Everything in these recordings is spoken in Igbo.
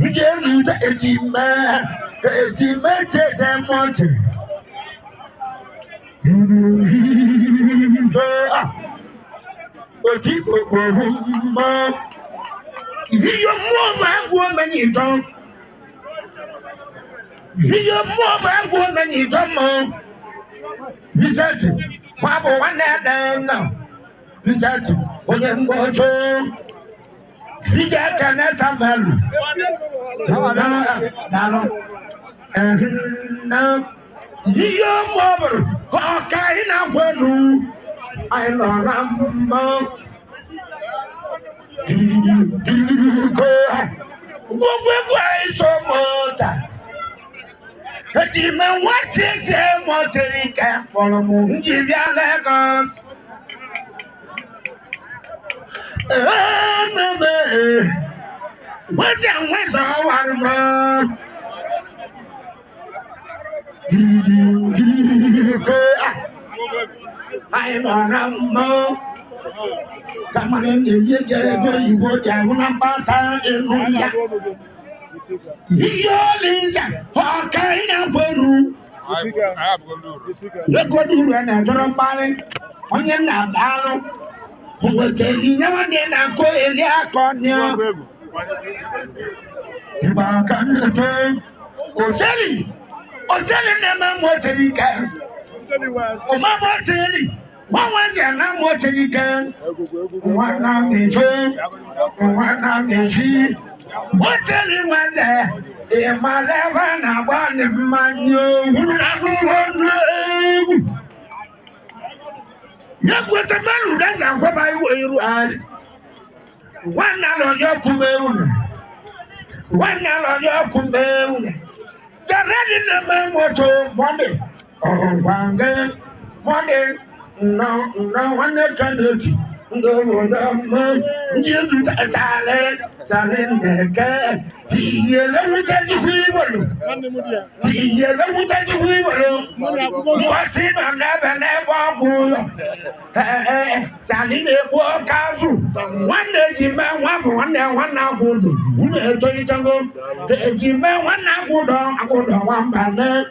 Ujelu ta ejima cheze moche. Oti okorumba. Iyo mo bangu manito. Iyo mo bangu manito mo. Bisatu, wabo wanadana. Bisatu, onye mbocho. Bija kana samalu. Dalo. Na. Iyo mo bro. Kai na kwenu. I know Ramba. Go so mota. Hadi man what is a motoring camp for a moon? Give ya Lagos. What's your I know Ramba. Come on in, you go down on Bata in Honda. Yolisa, okay, now for you. Look what you ran out of Bali. On your Nadalo, who will tell you never did I go in the accordion. You are coming to turn. Oh, Sally. Oh, Sally, never what you can. Oh, Mama Sally. What was your name? What you can? What now is you? What now is she? What tell you was there? In my life, and I want to man you. That was a man who doesn't go by where you are. One now on your commune. One now on your commune. The ready number was one day. Oh, one day. One day. No, one day can do it. Go on the moon. You do that, Salin, he never tell you we will. He never tell you we will. What's in a never Salin, walk out. One day, Jim, one day, one now good. Who told you to go? Jim, one now good. I go to one banner.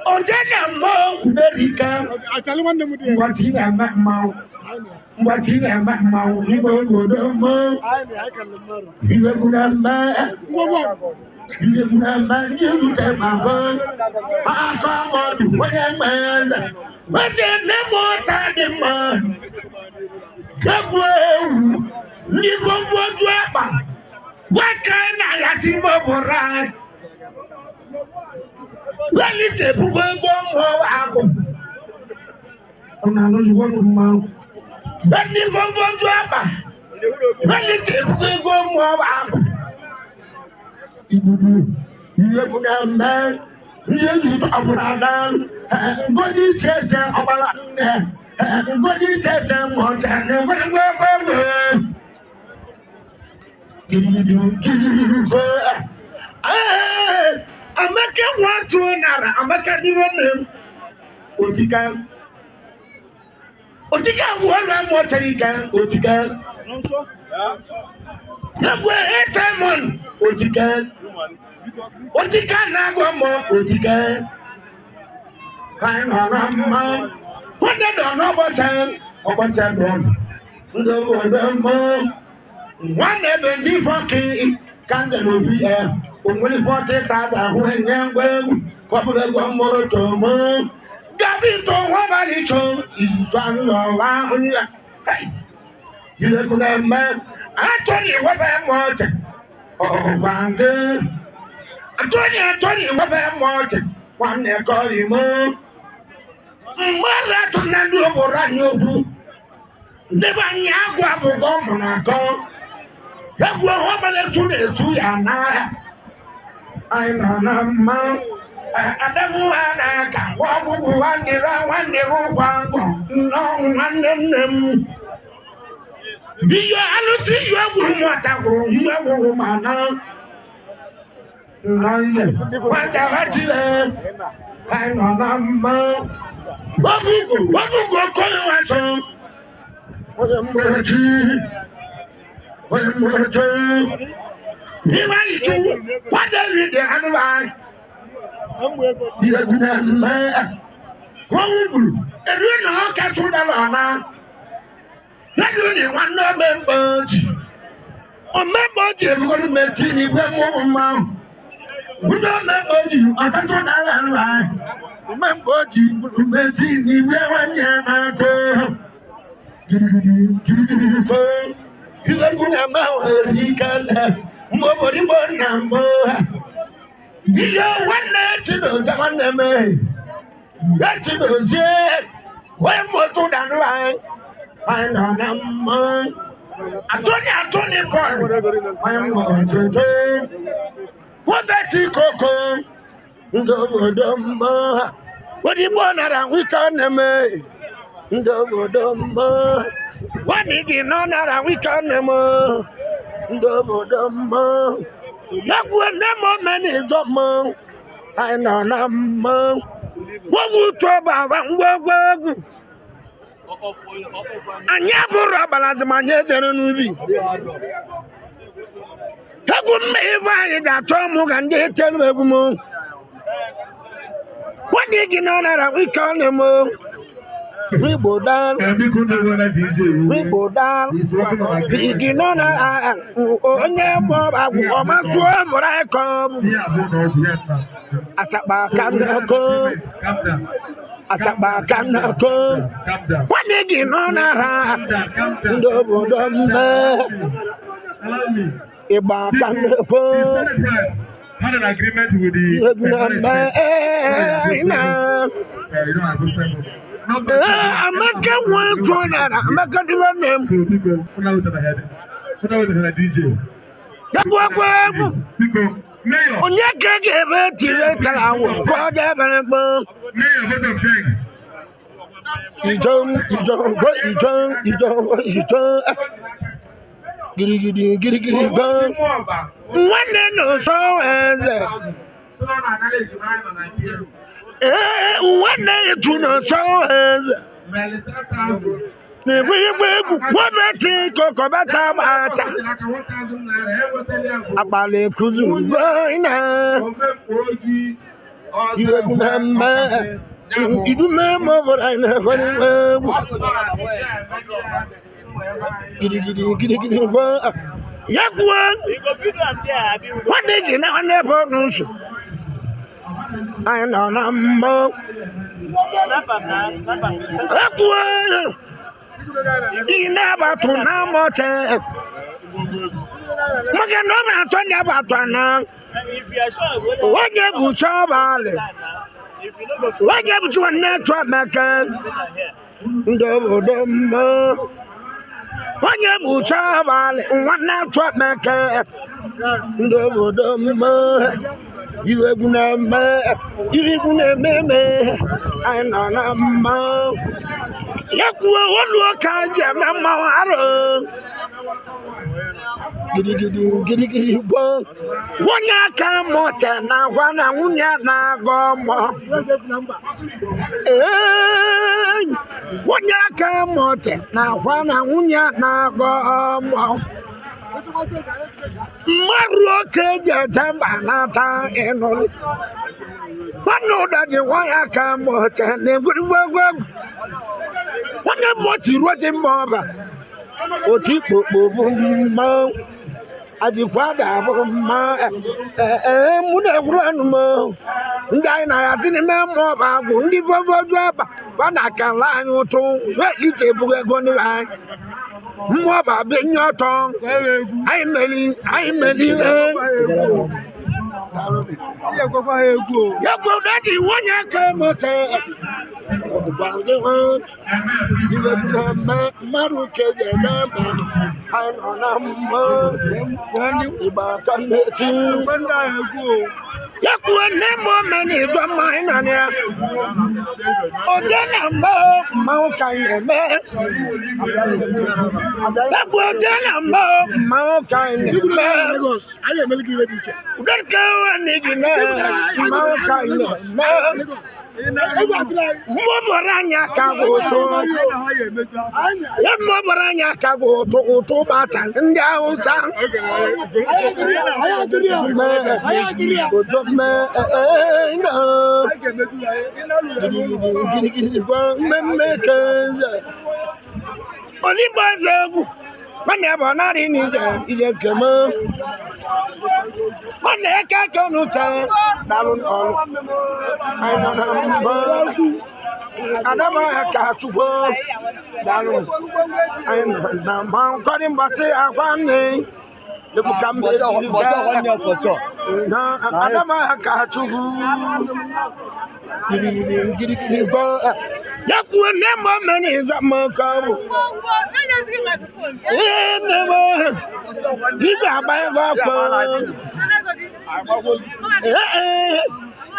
Oh, Janamo, very calm. I tell you one day, what's in a mouth. What's in a mouth? You go to the moon. I can remember. You will not man. You will not man. You take my phone. I come on to one man. What's in the water? The man. The world. Live on what you have. What kind of right? Well, it's a book going on. I'm not going to mount. But you won't go to Abba. Well, it's a book going on. You have a man. You have a man. Body says, body says, what and I'm making one to another. I'm making even Otikan. Otikan, one more Otikan. Otikan. Number 8 time Otikan. Otikan, now one more Otikan. I'm on what they don't know about time or what I'm wrong. One never different can't be here. Only 40,000 when young well, probably one more to move. Gabby don't want any show. He's trying around. Hey, you look at that man. I told you what I'm watching. Oh, one day. I told you what I'm watching. One day call you move. Mother to not do over run your group. Never Yagua will go on a call. That will happen to the Suyana. I know no man. I don't want to walk one day, no one them. Do you see your woman? You have a woman now. What I know no man. What will go call you? What am I? He might do what they read the handbag. You have been man. One and you know, catch what I want. Not really one members. On members, you're going to make it one more mouth. We don't remember you. I can't run out. Remember you. Make it one year. You are going to know he can. Nobody but number. You are one night to those on the man. That's to those yet. When more to the right. I know number. I don't know. I'm going to do. What that you coco? What do you want that we can make? What did you know that we can make? That will never manage of monk. I know number. What would trouble work? I never rubber as my general. How could me that Tom and they tell me? What did you know that we call them? We go down, we go down. We did not only more. I swear, but I come. Asaba can come. What did you know that? Had an agreement with the I'm not going one corner. I'm not going to run them. So people now to the head. So that was the DJ. Mayor. On your gave it to later. I will call them and Mayor, what of thanks? You don't. Giddy, go. One day, no, so as one day, two, no, so as what better cocoa about Kuzu? You remember. You remember what I never Giddy, Yakwan. What did you know? Never knows. I know number. Yakwan. He never to number. Magan no man to never to know. What you would show about it? What you to a network maker? When you move travel, what now truck maker? You have me. I know number. Yaku, what look at your mamma? Giddy, go. One year come more than now, one and now go more. One year come more than now, one and now go more. Maru keja jamba nata eno. Pano da je waya ka mo tane gurugwa. Wana mo ti roje mba. Oti popo ma. Aji kwada ma muna guranu mo. Ndai na ya tini me mo ba gu ndi fofoju aba. Bana kan la anyu to. We ite buge goni ba. Mo ba be nyoton ai meli ya go dadi wonya ka mote ba de won diwe na maru ke je dama ai ona mo wani ba kan ti wanda ego Yakuane momani do maina ne ojana mbo maukaine me Yakuana mbo maukaine me Lagos aye meliki we biche Udarka wani gine maukaine me Moboranya kagoto Moboranya kagoto to basa ndia unsa Olibazagu mana bonari ni je kemo mana ka konu ta dalun ol ai na adama ka chugo dalun ai na ma ko din base akwane le bukam be bosa wanya foto na adama ka chugo giri go yakuwa nembo mani za makabu nebo diba abaye bako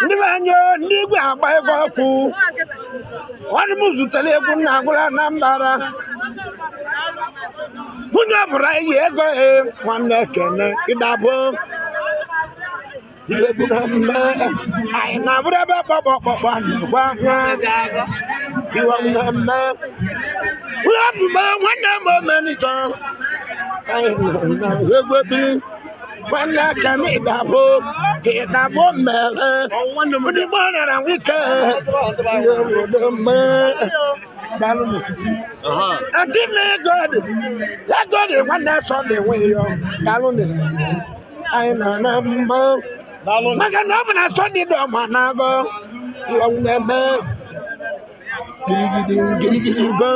ndiba nyo ndiba abaye bako wani muzu tele kuna kula nambara munya burai yego wane kene idabo Ile buna me ai na bura ba ba wa iwa na me wa ma wana mo mani to ai na wego bi wana kami dabo ke dabo me wana mo di bona na wike do me dalu ati me god ya god wana so de we yo dalu ni ai na mbo Maga no na so ni do manago iwa na me giri go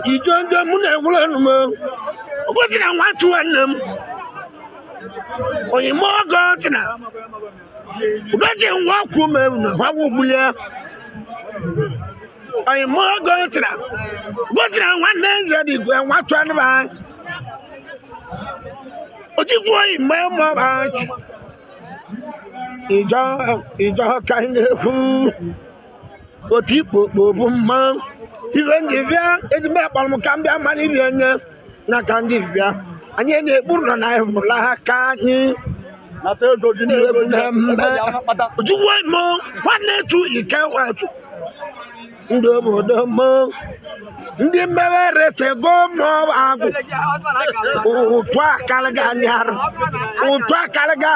ijonjo mu na ewura no mo obosi na watu anam oyimo go sina obosi nwa ku me na wawo bulia oyimo go sina obosi na nwanne nze di go watu an ba oji go imo mo ba Ijo kaine ku oti popo bumma iwenje bia ejime palmu kambia mali bienye na kandi bia anye ne burna na ebula ka ni na te go gini ojuwa mo wane tu ike watu ndo bodo mo ndi mewere se go mo agu utwa kalga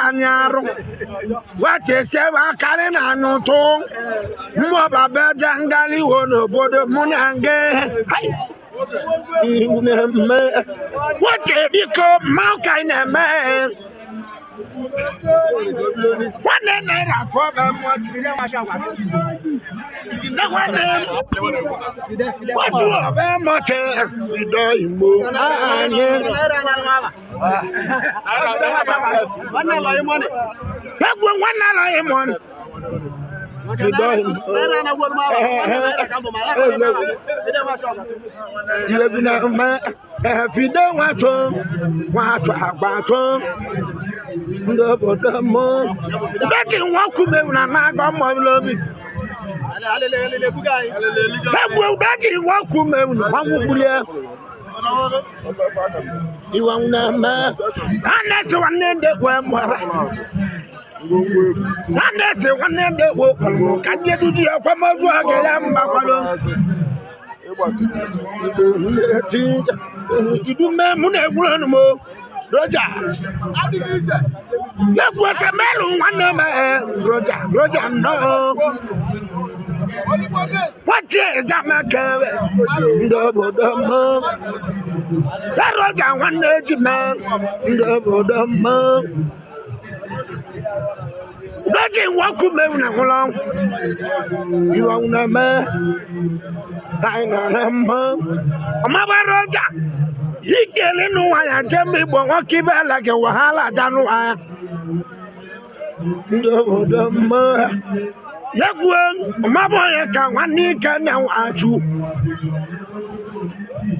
anyaru wache se wa kale na nutu mo baba jangali wono bodo munange hai wache biko maukai na me wane naira for them what na wane what you have much we do imo anye wane la imone egwe wane la imone we do naira na gor ma naira kambo mala ile bina ma fide wacho agbato ndo bodo mo beti nwa kume na na-aga mo lobi ale bugai egwe beti nwa kume na wawubulie iwa na ma anese wanne de kwa mo anese wanne de wo kanye dudi akwa mazu aga ya mbakwalo idume mu na egwuru no mo Roja Yakwa Samelu wana me Roja no Wache jama kewe Ndobodomo Roja wana jime Ndobodomo Roja wakume unakulong Iwa uname Kaina nama Amaba Roja Yikele no ya jembe bo wakiba like wahala danu aya ndo ma yagwa mabo ya ka wani ka na aju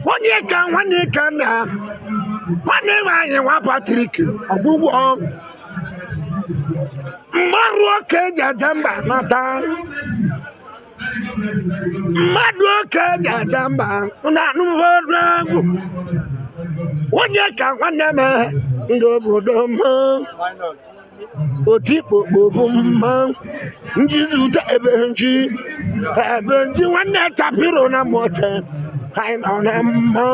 wani ka na wani wa ye wa Patrick ogugwo mmadụ oke eji aja mba nata mmadụ oke eji aja mba na anụmọdụ onye ka nwanne m ndị obodo mma otikpokpo bụ mma njizi ụta ebe nji nwanne tapiro na mote anyị nọ na mma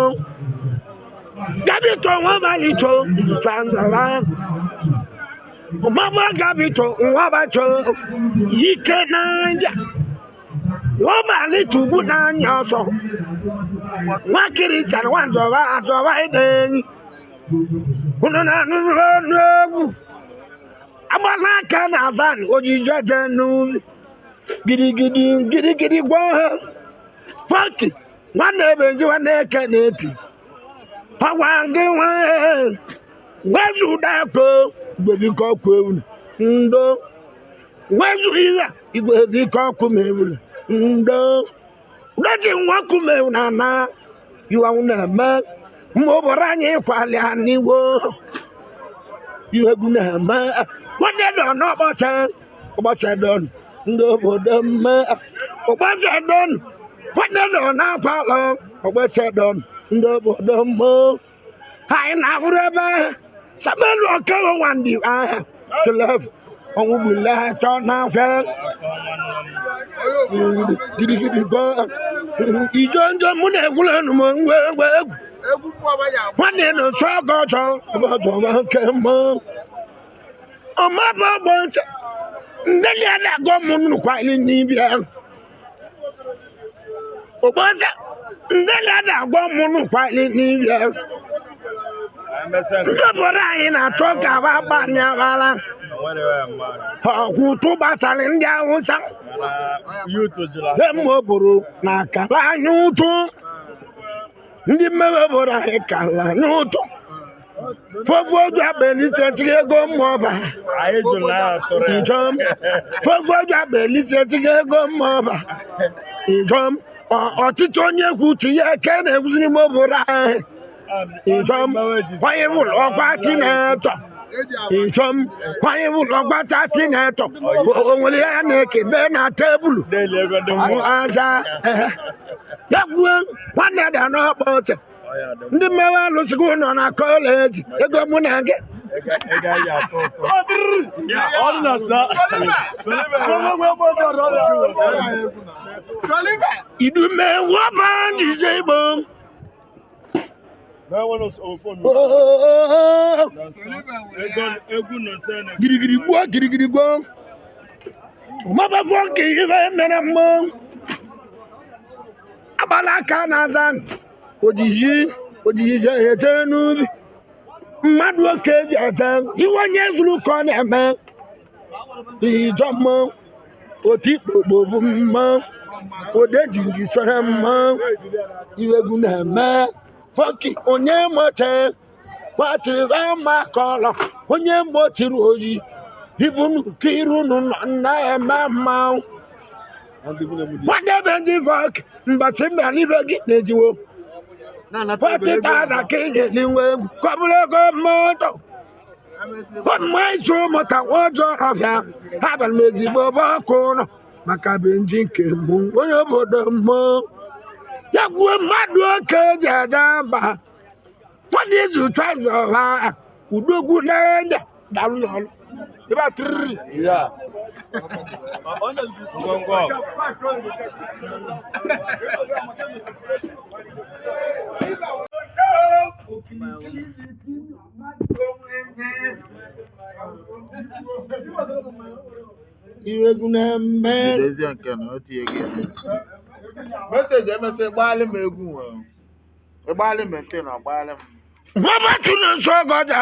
gabito nwabalito itanzara mama gabito nwabacho ike n'anya nwabalito ugbu n'anya ọsọ nwakiri sara nwanzọba azọba edenyi unu na-anụrụ n'egwu agbala aka na azan ojiji eje n'ubi gidigidi gwa ha faki nwanne ebe nji nwanne eke na-eti hawa gị nwa nwezu ụdakpo igwebike ọkụ ewulu ndo nwezu ihe igwebike ọkụ ma ewulu ndo udoji nwa ọkụ ma ewu na ana iwanwu na-eme mma ụbọrọ anyị ịkwali aniwo iwegwu na-eme nwanne dọ n'ọgbọsị don ndị obodo mme ọgbọsị don nwanne dọ na-akwalọ ọgbọsị don ndị obodo mmo anyị na-abụrụ ebe samelu ọkewo nwandị ahịa kelef ọnwụ gbule chọ n'afịa gidigidi gọ ijo njọ mụ na-egwuru enu m ngwa egwu nwanne nọ chọ ọgọ chọ ọgbọjọba nke mmo ọmaba ọgbọ nsọ ndeli a na-agọ mụ nnukwu anyị n'ibia ọgbọ nsọ ndeli a na-agọ mụ nnukwu anyị n'ibia ndị obodo anyị na-achọ ka ha gbanye agbara ọgwụ ụtụ gbasara ndị Awụsa eme obodo na akara anya ụtụ ndị mmewe obodo anyị kara anya ụtụ fofu oju abelise siga ego mmụọba ijom fofu oju abelise siga ego mmụọba ijom ọchịchị onye kwu uche ya eke na-egwuziri m obodo anyị ijom kwanye ụlọ ọgba sinetọ ijom kwanye ụlọ ọgbasa sinetọ onwere ya na-ekede na tebụl aja ya gwuo nwanne dị n'ọkpọ ose ndị mmewe alụsịgo nọ na kọleji ego mụ na gị idumewoba njije igbo girigiri gboo ụmabafọ nke ihe mere mmụọ agbala aka na azan ojiji eje n'ubi mmadụ oke eji eje iwe onye zuru ka ọ na-eme ijọ mma otikpokpo bụ mma odeji ndị sore mma iwegwu na-eme fọki onye mote kwasịrị mma kọlọ onye motiri oyi ibunu ka irunu na eme mma nwanne ebe ndị fọki mbasị mba n'ibe gị na-ejiwo 40,000 ka ị ga-elinwe egwu kọbụrụ ego moto ọmụma izu mụta ọjọọ ọbịa abalị m ezigbo ọkụ ụlọ maka benji nke mbụ onye obodo mmụọ ya gwuo mmadụ oke eji aja mba nwadị izu tụazụ ọha udogwu na-enye dalụ n'ọlụ ebe atịrịrị iwegwu na-eme meseji emesị gbaalị m egwu ịgbaalị m ete na ọgbaalị m mabatu na nso ọgọja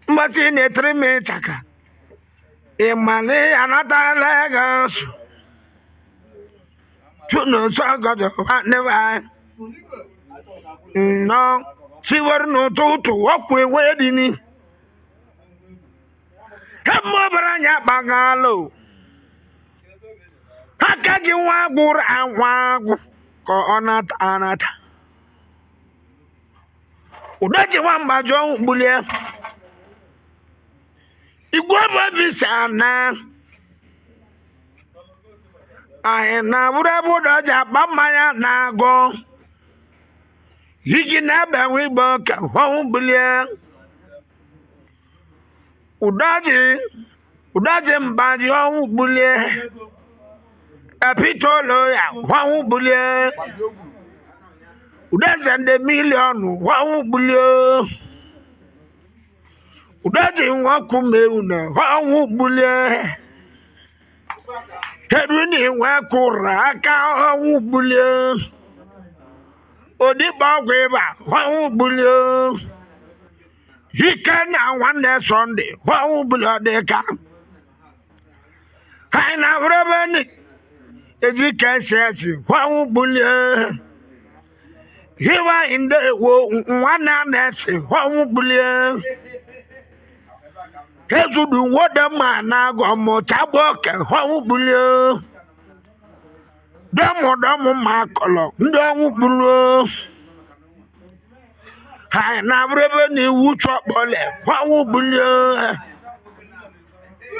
mgbasị na-etere m ịchaka ịmali anatala Lagos tunu nso ọgọja nebe anyị nnọọ siwere n'ụtụtụ ọkwụ ewe dị ni ebe ọbara anyị akpagalo aka ji nwa agwụrụ agwa agwụ ka ọ nata anata udoji nwa mgbaji ọnwụ gbulie igwe babisa na anyị na bụrụ doja kpamanya na-agụ higi na-abanwe igbo ka họnwụ bulie ụdaji mbaji ọnwụ bulie epitolo ya họnwụ bulie ụdaji nde miliọnụ họnwụ bulie ụdaji nwakwụ mewu na họnwụ bulie kedu ni nwe kụrụ aka họnwụ bulie odibo ọgwụ ịba họnwụ bulie ike na nwanne sọnde họnwụ bulie dịka anyị na bụrụbeni eji kesesi họnwụ bulie hiwa inde wo nwanne na-esi họnwụ bulie ezudu wode ma na-agụ mụta gboke họnwụ bulie dọmụ ma kọlọ ndị ọnwụ bulie anyị na bụrụbeni iwu chọkpọle họnwụ bulie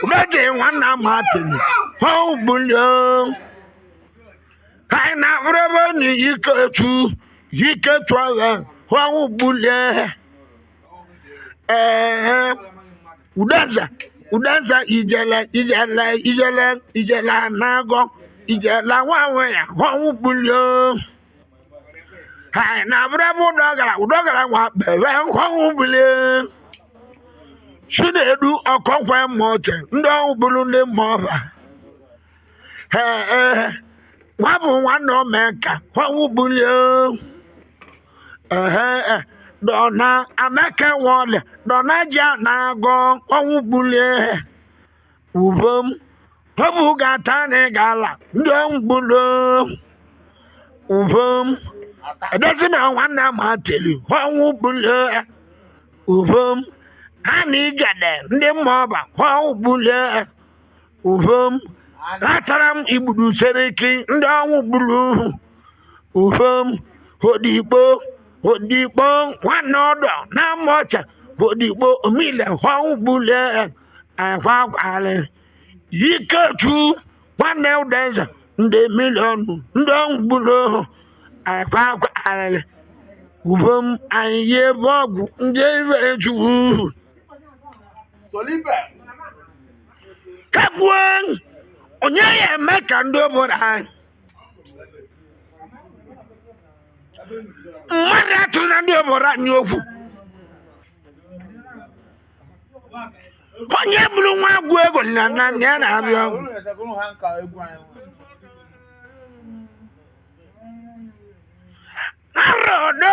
ụdaji nwanne matini họnwụ bulie anyị na bụrụbeni iketu agha họnwụ bulie udanza ijele na-agọ ijela nwanwe ya họnwụ bulie anyị na bụrụbụ ụdọgara nwa bebe họnwụ bulie Chinedu ọkọnkwe mọche ndị ọnwụ bụrụ ndị mmọba nwa bụ nwanne omeka họnwụ bulie dọna ameke nwọle dọna ji na-agọ họnwụ bulie ubom họbụ gata na ịgala ndị ọnwụ bulie ubom edezi na nwanne ma teli họnwụ bulie ubom ani igede ndị mmọba họnwụ bulie ubom atara m igbudu seriki ndị ọnwụ bulu ubom odigbo nwanne ọdọ na mmọcha odigbo omile họnwụ bulie akwagwalị iketu nwanne udenza ndị miliọnụ ndị ọnwụ bulu akwagwalị ubom anyị yi ebe ọgwụ ndị ibe eju kagbuo onye ya eme ka ndị obodo anyị mmadụ atụ na ndị obodo anyị okwu onye bụrụ nwa agwụ ego na ya na-abịa ọgwụ arọdo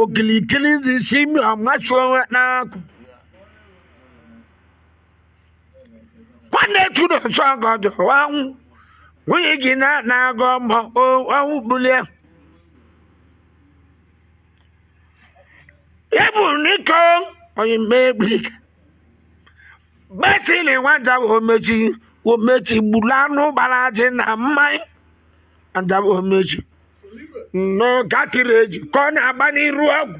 okilikili dị simi ọmasị onwe n'akụ nwanne tu n'ọsọ ọgọdọ wanwụ nwunye gị na-agọ mbọ wanwụ bulie ya bụ n'iko onye mmeblik besili nwata omechi gburu anụ gbara ji na mmanya adaba omechi katiri eji ka ọ na-agba n'iru ọgwụ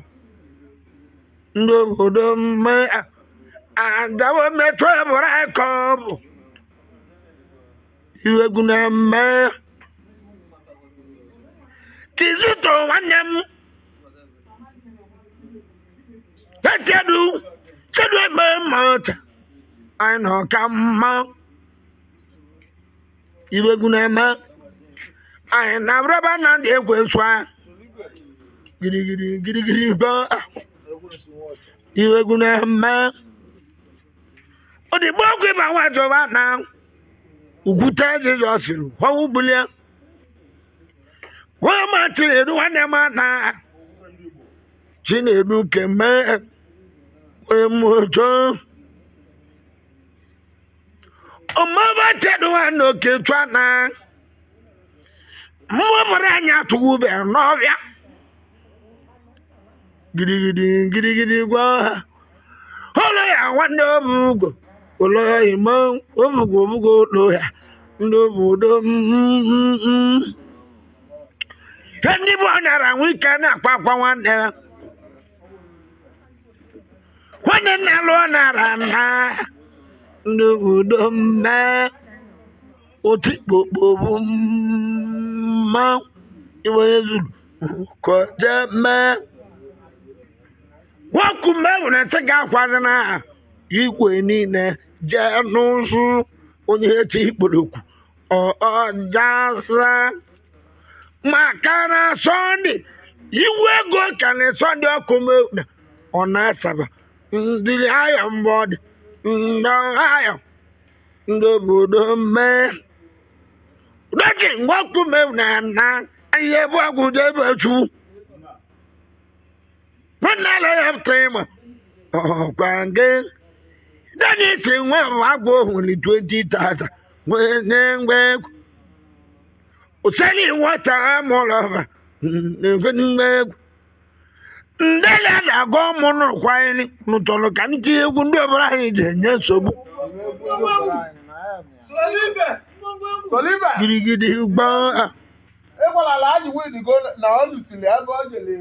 ndị obodo adaba omechi ebụrụ anyị ka ọ bụ iwegwu na-eme kizito nwanne m chedu eme mmata anyị na ọka mma iwegwu na-eme anyị na rọba na ndị ekwensu a girigiri gba iwegwu na-eme odigbo ọgwụ ịba nwa jọba na ugwute jizọsiri họnwụ bulie onye ma Chinedu nwanne m na Chinedu keme onye mmojo ọmọba chedu nwanne oke tụa na mmụbara anyị atụgbu be n'ọbịa girigidi gwa ụlọ ya nwanne obugo ụlọ ya imo obugo ụlọ ya ndị obodo ihe ndị bụ ọnyara nwe ike na-akpa akwa nwanne nna lụọ nara na n'obodo mme otikpokpo bụ mma iwe zuru kọje mme nwoke mgbe nwere nsị ga-akwazi na igwe niile jee n'ụzụ onye eti ikporokwu ọjasa maka na sọnde iwu ego ka na sọnde ọkụ mewuna ọ na-asaba ndị ahịa mbọ dị ndị ahịa ndị obodo mee doki ngwakwu mewuna na ihe bụ agwụje ebe chu nwanne ala ya pụtara ịma ọkwa nke dani si nwe agwụ ohun 20,000 nye ngwa egwu usali nwata amụlọba ngwa egwu ndele na-agụ ụmụ n'ụkwanyere n'ụtọrọ ka ndị egwu ndị ọbụla anyị ji enye nsogbu girigidi gbaa ịgwala ajị widigo na ọ lụsiri ebe ọ jere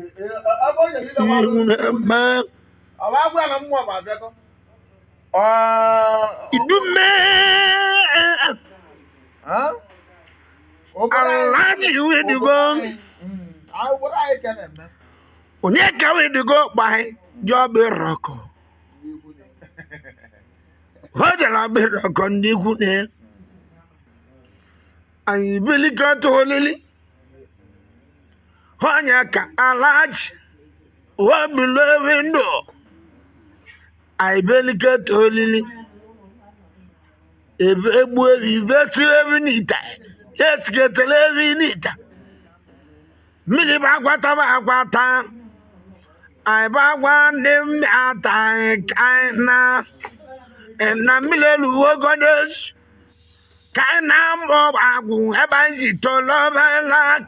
ihu na-eme ọbagwa na mmụọ ma bịakọ idume alaji widigo onye ka widigo kpaghị jọbi rọkọ o jere ọbị rọkọ ndị ikwu na ya anyị bilikọta olili onye ka alaji wobilo windo anyị bilikọta olili ebe egbu ebi besiri ebi n'ita esiketele ebi n'ita mmiri bụ agwataba agwata anyị bụ agwa ndị mmịata anyị ka anyị na mmiri eluwo godes ka anyị na-amụ agwụ ebe anyị si tolobelak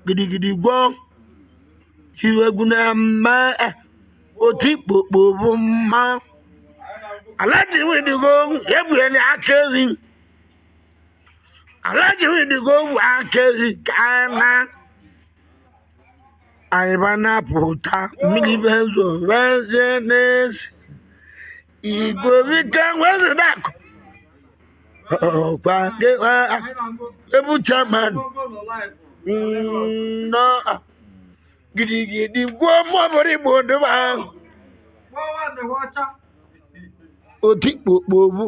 gidigidi gwọ iwegwu na mme otikpokpo bụ mma alaji widigo ebugheli aka ehi alaji widigo bụ aka ehi ka anyị ba na-apụta mmiri bezo weze n'ezi igwe bike wezidakụ ọkwa ebu chairman nọ gidigidi gwuo mọbụrụ igbo ndụba otikpokpo bụ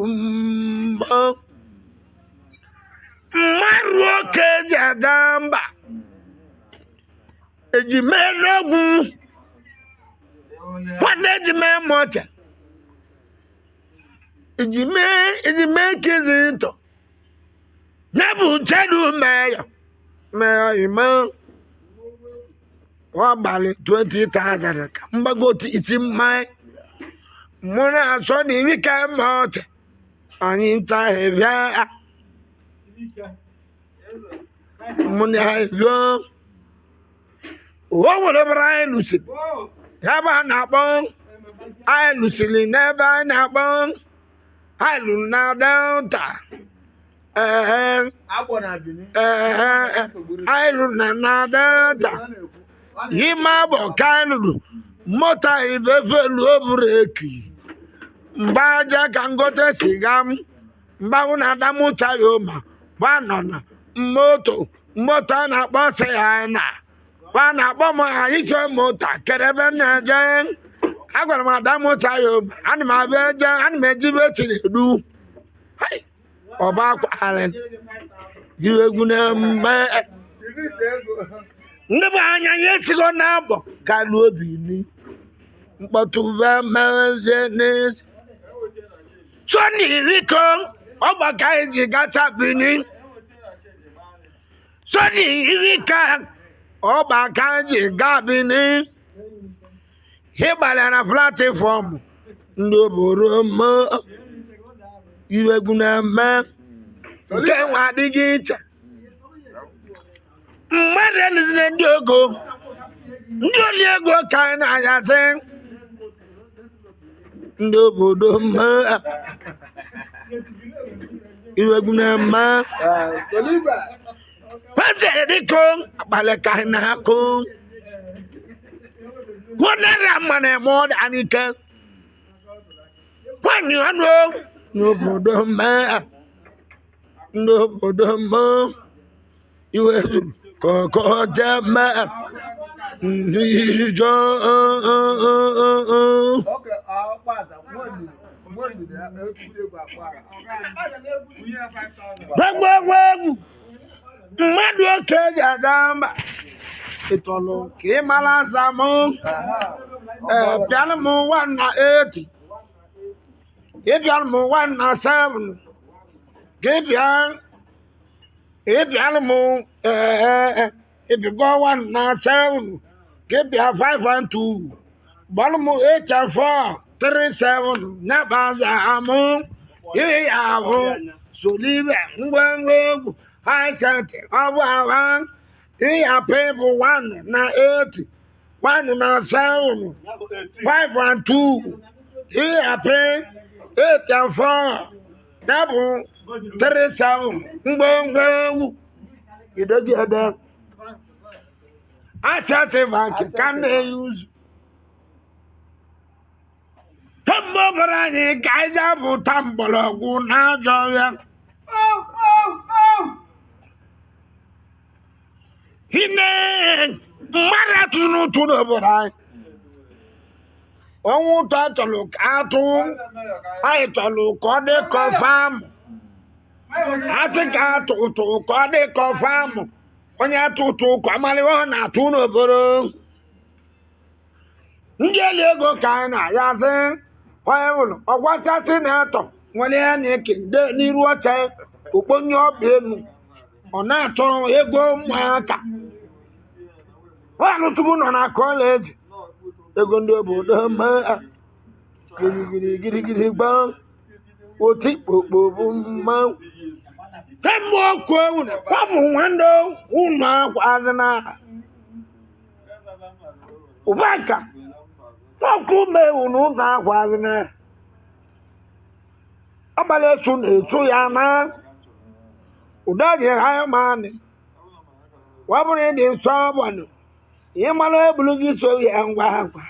mmarụ oke eji ada mba ejime n'ogwu nwanne ejime mọcha ejime kizi ntọ nyebu chedu meyo ime wabalị 20,000 ka mgbagoti isi mmanya mụ na-asọ na iri ka mma ọcha anyị nta ebịa mụ na ebịa o nwere bara anyị lụsiri ebe a na-akpọ anyị lụsiri n'ebe anyị na-akpọ anyị lụrụ na delta anyị lụrụ na delta ime abọ ka anyị lụrụ moto ibefelu oburu eki mgbe aja ka ngote siga m mgbanwụ na adamucha ya ụma gbanọ na moto a na-akpọ se ya na gba na-akpọ m anyị chọọ moto kerebe na-eje agwara m adamucha ya ụma ana m abịa eje ana m ejibe chiri edu ọba akwagharị jiri egwu na mme ndị bụ anya ya esigo n'abọ ka lụọ obi ni mkpọtụbe mmezie n'ezi sọni riko ọgbaka anyị ji gacha bini sọni rika ọgbaka anyị ji ga bini ịgbalị na platfọm ndị obodo mma iwegwu na mme nke nwa adịghị iche mmadụ elizire ndị ogo ndị oli ego ka anyị na-anyasị ndị obodo mma iwegwu na mma kwesị dịko akpalị ka anyị na-akụ nwanne mma na-eme ọda n'ike Nwanyị anụ n'obodo mee n'obodo mee iwe zuru kọkọ jee mee ndị ijọ gbagbo egwu mmadụ oke ji aga mba ịtọlụ ka ị mara aza m bịara m 1 na 8 ịbịara m 1 na 7 ka ịbịara m ịbịgo 1 na 7 ka ịbịa 5 and 2 gbara m 8 and 4 3 7 nyaba aza m ihe ya ahụ solibe ngwangwa egwu haisenti ọbụ awa ihe apị bụ 1 na 8 1 na 7 5 and 2 ihe apị 8 and 4 ya bụ 3 7 ngwangwa egwu idogi ede asịasị banki ka na-eyuzu Tambo barani kaija buta mbologu na joya. Hine maratunu tuno borai. Onwu tatolu katu. Ai tolu kode confirm. Ati katu tu kode confirm. Onya tutu kwamali wana tuno boro. Njeli ego kaina yaze. Ọyẹwòlò ọgwasa sinetọ nwere ya na-ekende n'iru ọcha okponye ọba elu ọ na-achọ ego ụmụaka nwaanyị tupu nọ na kọleji ego ndị obodo maa girigiri gbaa otikpokpo bụ mmanwụ kemgbe okwu ewu na kwamụ nwanne ụlọ akwazina ụbaka ọkụ mewu n'ụzọ akwazi na abalị esu na-esu ya na ụda ji ha manị wabụrụ ịdị nsọ ọbọnụ ihe mara ebulu gị so ya ngwa ngwa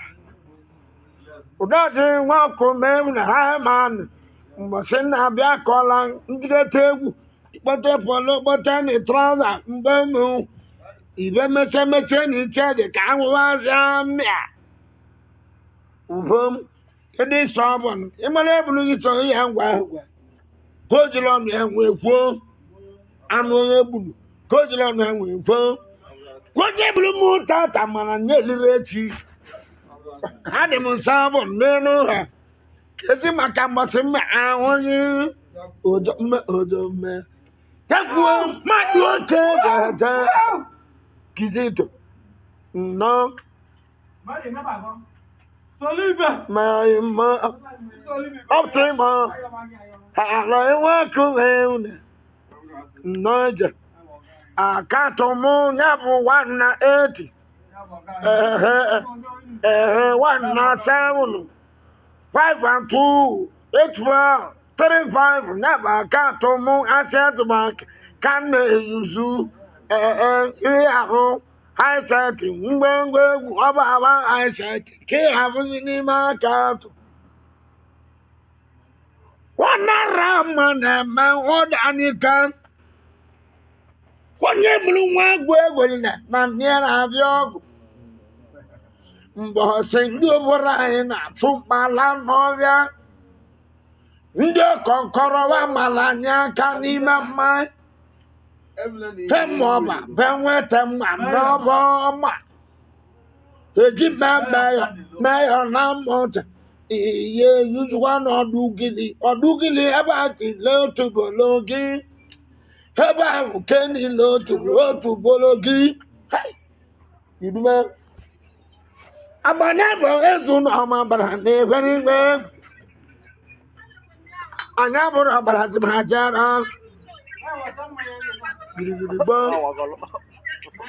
ụda ji nwa ọkụ mewu na ha manị mbọsị na-abịa kọla njigete egwu ikpote polo kpote na trọza mgbe mụ ibe mesemese na iche dị ka ahụwazi mịa Uvom, edi stubborn. Imale bulu ito ya ngwa ngwa. Kojilon ya ngwe anu ye bulu. Kojilon ya ngwe koje bulu mu tata mana nyelire echi. Hade mu stubborn menu ha. Kesi makamba sima ahonyi. Ojo me. Takwo madu oche jaja. Kizito. No. Mari na ba go. Ma optima ala ewa kuweuna noja akato mu nyabu 1 na 8 1 na 7 5 and 2 8 3 5 nyaba akato mu access bank kan yuzu ahụ Haiseti mgbengwe egwu ọba aba haiseti ka ị hapụzi n'ime aka atụ nwanara mma na-eme ụdanika onye bụrụ nwa egwu ego na nye na-abịa ọgụ mbọsị ndị obodo anyị na-atụ mkpala n'ọbịa ndị ọkọnkọrọwa mara anyị aka n'ime mmanya Temoba, Benwete, Noba, Ejima Mayor Namont, ye use one or do gilly about it, low to Bologi, about Kenny low to Bologi. Hey, you do well. About never is on our brand, very well. I never about Hajar.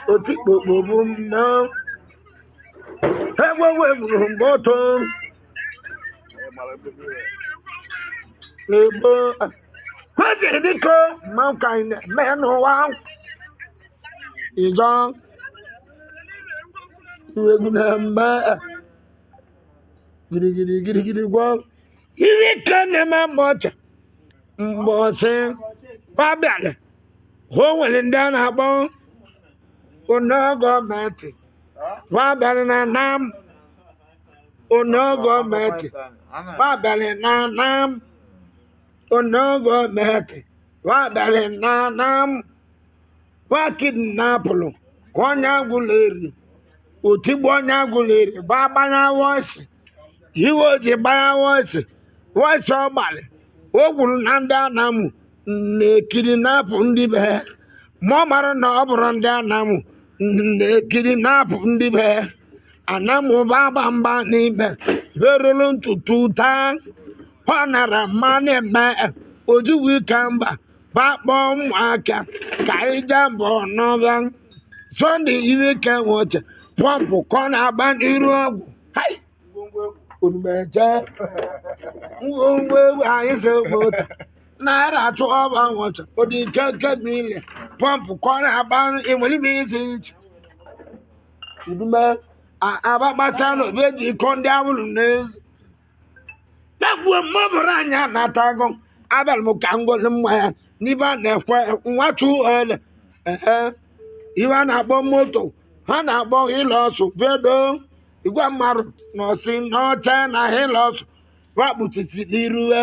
Otikpokpo bụ mma egwewe bụrụ mgbọtọ ebo kwezi dịka mmanka na-eme n'ụwa ịjọ iwegwu na mma girigiri gwọ Iwe kene ma mocha. Mbose. Babale. Ho nwere ndị a na-akpọ ono gọọmenti. Babale na nam. Ono gọọmenti. Babale na nam. Ono gọọmenti. Babale na nam. Wa kidnapụlụ. Ka onye agwụleri. Otigbu onye agwụleri. Ba gbanya wọsị. Iwe oji gbanya wọsị. Wọsị ọgbalị. O gwuru na ndị Anamụ na-ekiri napụ ndị be ha. Ma ọ mara na ọ bụrụ ndị Anamụ na-ekiri napụ ndị be ha. Anamụ gbagba mgba n'ibe. Berulu ntutu taa. Ọ nara mmanụ eme ojuwu ike mba. Bakpọ ụmụaka ka ije bụ n'ọbịa. Sunday iwe ike nwoche. Pọmpụ ka ọ na-agba n'iru ọgwụ. Hai! Onumeje. Ngwongwo egwu anyị si otu. Naira achụ ọba nwoche. Odi nke mile. Pọmpụ ka ọ na-agba enwere ime isi iche. Idume agbagbacha n'obi eji iko ndị awụrụ n'ezi. Egwu mmabụrụ anya na-atago. Abịara m ka ngwọli mmanya n'ibe a na-ekwe nwachu ele. Iwe a na-akpọ moto. Ha na-akpọ ịlọsụ bedo. Igwe mmadụ nọsi n'ọcha na hilọsụ wakpuchisi n'iruwe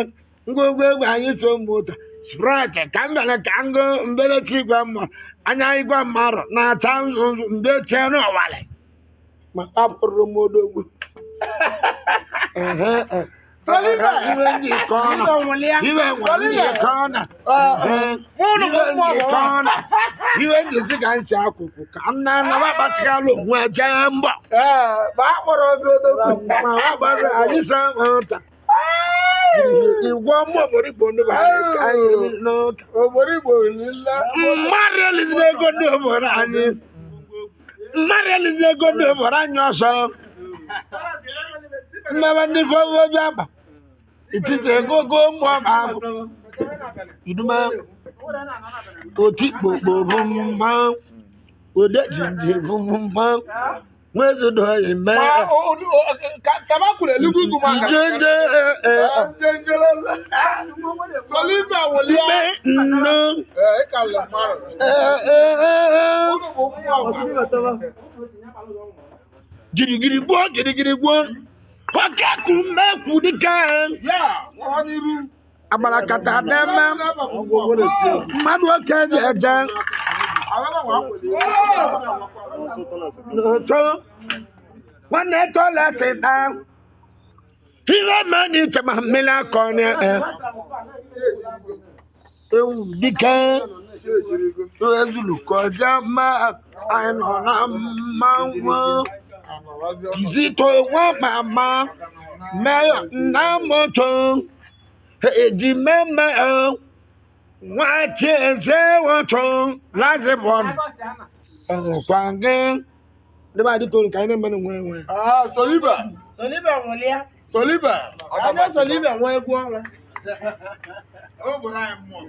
ngwongwo egwu anyị so moto sprite ka m bịara ka ngo mberechi igwe mmadụ anya igwe mmadụ na-acha nzuzu mbe chie n'ọwalị ma kpapụrụ m odogwu iwe ndị kọna iwe nwere ndị kọna iwe ndị si ka nsi akwụkwụ ka nna nna gbasigalụ onwe jee mbọ ma wagbara anyị sa nweta igwe ọmụ oborigbo ndị bụ anyị n'oge mmadụ eliziri ego ndị obodo anyị ọsọ mmebe ndị fọwọdụ aba etiti egogo ụmụ ọba agụ idume otikpo bụ mma odejinji bụ mma nwezodo ime ijeje nno girigiri gboo ọkẹ́kù mẹ́kù dịka agbarakata dẹ́mẹ́ mmadụ oke eji eje n'oto nwanne eto lesi na ihe mee n'iche ma mmiri akọ ewu dike ezulu kọjá ma anyị nọ na mmanwụ Zito wa mama mayo na moto eji meme wa cheze woto lazibon kwange de ba di ko kan na menu nwe Soliba ada Soliba nwe egwu onwe o bụrụ anyị mmụọ